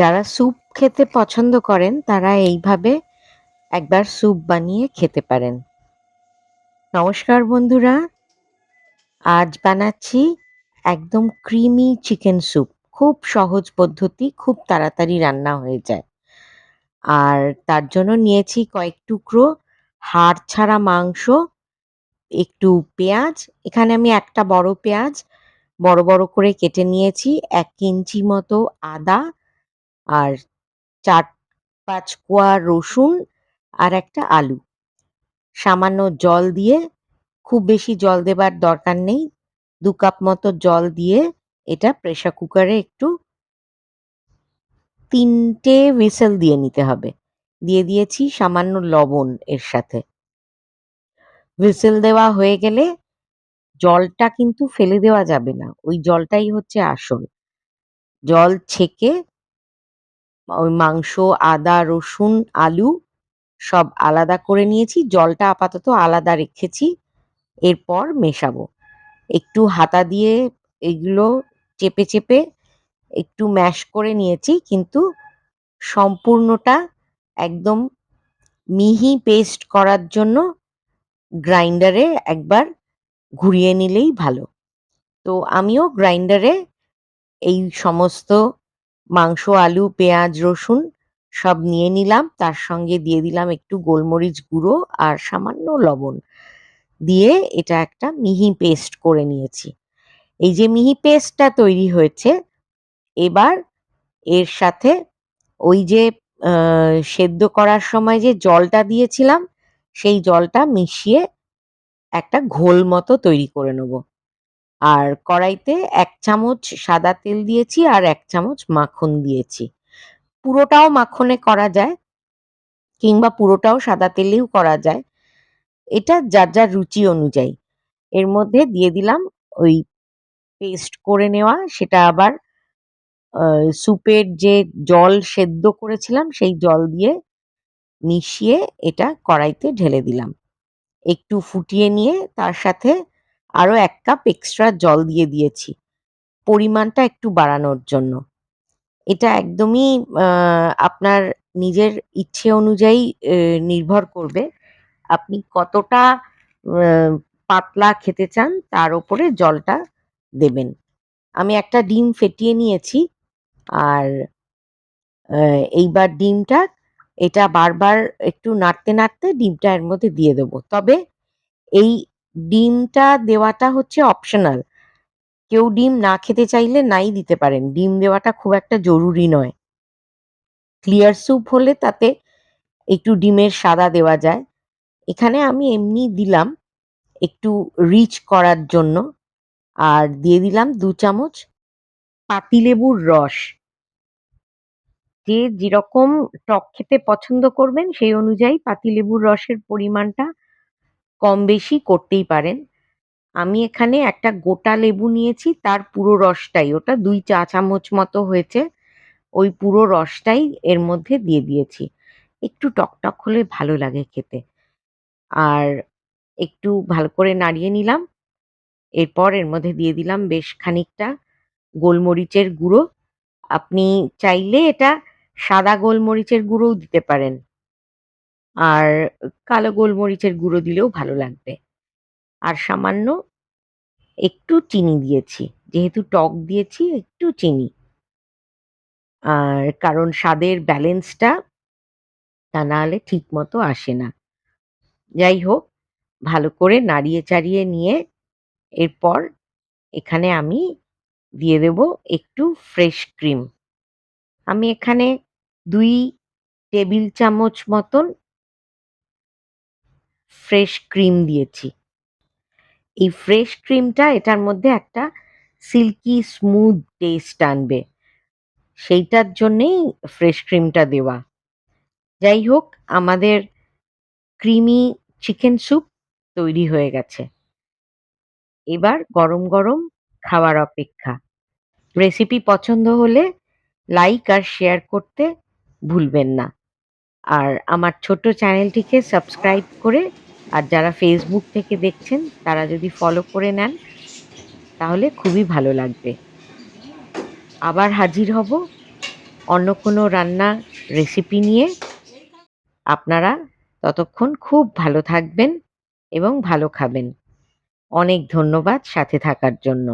যারা স্যুপ খেতে পছন্দ করেন তারা এইভাবে একবার স্যুপ বানিয়ে খেতে পারেন। নমস্কার বন্ধুরা, আজ বানাচ্ছি একদম ক্রিমি চিকেন স্যুপ। খুব সহজ পদ্ধতি, খুব তাড়াতাড়ি রান্না হয়ে যায়। আর তার জন্য নিয়েছি কয়েক টুকরো হাড় ছাড়া মাংস, একটু পেঁয়াজ। এখানে আমি একটা বড় পেঁয়াজ বড় বড় করে কেটে নিয়েছি, 1 ইঞ্চি মতো আদা, আর 4-5 কোয়া রসুন, আর একটা আলু। সামান্য জল দিয়ে, খুব বেশি জল দেবার দরকার নেই, 2 কাপ মতো জল দিয়ে এটা প্রেসার কুকারে একটু 3টে হুইসেল দিয়ে নিতে হবে। দিয়ে দিয়েছি সামান্য লবণ এর সাথে। হুইসেল দেওয়া হয়ে গেলে জলটা কিন্তু ফেলে দেওয়া যাবে না, ওই জলটাই হচ্ছে আসল। জল ছেঁকে ওই মাংস, আদা, রসুন, আলু সব আলাদা করে নিয়েছি, জলটা আপাতত আলাদা রেখেছি। এরপর মেশাবো। একটু হাতা দিয়ে এগুলো চেপে চেপে একটু ম্যাশ করে নিয়েছি, কিন্তু সম্পূর্ণটা একদম মিহি পেস্ট করার জন্য গ্রাইন্ডারে একবার ঘুরিয়ে নিলেই ভালো। তো আমিও গ্রাইন্ডারে এই সমস্ত মাংস, আলু, পেঁয়াজ, রসুন সব নিয়ে নিলাম। তার সঙ্গে দিয়ে দিলাম একটু গোলমরিচ গুঁড়ো আর সামান্য লবণ দিয়ে এটা একটা মিহি পেস্ট করে নিয়েছি। এই যে মিহি পেস্টটা তৈরি হয়েছে, এবার এর সাথে ওই যে সেদ্ধ করার সময় যে জলটা দিয়েছিলাম, সেই জলটা মিশিয়ে একটা ঘোল মতো তৈরি করে নেব। আর কড়াইতে 1 চামচ সাদা তেল দিয়েছি আর 1 চামচ মাখন দিয়েছি। পুরোটাও মাখনে করা যায় কিংবা পুরোটাও সাদা তেলেও করা যায়। এটা যার যার রুচি অনুযায়ী। এর মধ্যে দিয়ে দিলাম ওই পেস্ট করে নেওয়া, সেটা আবার স্যুপের যে জল সেদ্ধ করেছিলাম সেই জল দিয়ে মিশিয়ে এটা কড়াইতে ঢেলে দিলাম। একটু ফুটিয়ে নিয়ে তার সাথে আরো 1 কাপ এক্সট্রা জল দিয়ে দিয়েছি, পরিমাণটা একটু বাড়ানোর জন্য। এটা একদমই আপনার নিজের ইচ্ছে অনুযায়ী নির্ভর করবে। আপনি কতটা আ পাতলা খেতে চান তার উপরে জলটা দেবেন। আমি একটা ডিম ফেটিয়ে নিয়েছি, আর এইবার ডিমটা এটা বারবার একটু নাড়তে নাড়তে ডিমটা এর মধ্যে দিয়ে দেবো। তবে এই ডিমটা দেওয়াটা হচ্ছে অপশনাল। কেউ ডিম না খেতে চাইলে নাই দিতে পারেন। ডিম দেওয়াটা খুব একটা জরুরি নয়। ক্লিয়ার স্যুপ হলে তাতে একটু ডিমের সাদা দেওয়া যায়। এখানে আমি এমনি দিলাম একটু রিচ করার জন্য। আর দিয়ে দিলাম 2 চামচ পাতিলেবুর রস। যে যেরকম টক খেতে পছন্দ করবেন সেই অনুযায়ী পাতিলেবুর রসের পরিমাণটা কম বেশি করতেই পারেন। আমি এখানে একটা গোটা লেবু নিয়েছি, তার পুরো রসটাই, ওটা 2 চা চামচ মতো হয়েছে, ওই পুরো রসটাই এর মধ্যে দিয়ে দিয়েছি। একটু টকটক হলে ভালো লাগে খেতে। আর একটু ভালো করে নাড়িয়ে নিলাম। এরপর এর মধ্যে দিয়ে দিলাম বেশ খানিকটা গোলমরিচের গুঁড়ো। আপনি চাইলে এটা সাদা গোলমরিচের গুঁড়োও দিতে পারেন। আর কালো গোলমরিচের গুঁড়ো দিলেও ভালো লাগবে। আর সামান্য একটু চিনি দিয়েছি। যেহেতু টক দিয়েছি, একটু চিনি। আর কারণ স্বাদের ব্যালেন্সটা তা না হলে ঠিক মতো আসে না। যাই হোক, ভালো করে নাড়িয়ে চাড়িয়ে নিয়ে এরপর এখানে আমি দিয়ে দেব একটু ফ্রেশ ক্রিম। আমি এখানে 2 টেবিল চামচ মতন ফ্রেশ ক্রিম দিয়েছি। এই ফ্রেশ ক্রিমটা এটার মধ্যে একটা সিল্কি স্মুথ টেস্ট আনবে। সেইটার জন্যেই ফ্রেশ ক্রিমটা দেওয়া। যাই হোক, আমাদের ক্রিমি চিকেন স্যুপ তৈরি হয়ে গেছে। এবার গরম গরম খাওয়ার অপেক্ষা। রেসিপি পছন্দ হলে লাইক আর শেয়ার করতে ভুলবেন না। আর আমার ছোট্ট চ্যানেলটিকে সাবস্ক্রাইব করে, আর যারা ফেসবুক থেকে দেখছেন তারা যদি ফলো করে নেন তাহলে খুবই ভালো লাগবে। আবার হাজির হব অন্য কোনো রান্নার রেসিপি নিয়ে। আপনারা ততক্ষণ খুব ভালো থাকবেন এবং ভালো খাবেন। অনেক ধন্যবাদ সাথে থাকার জন্য।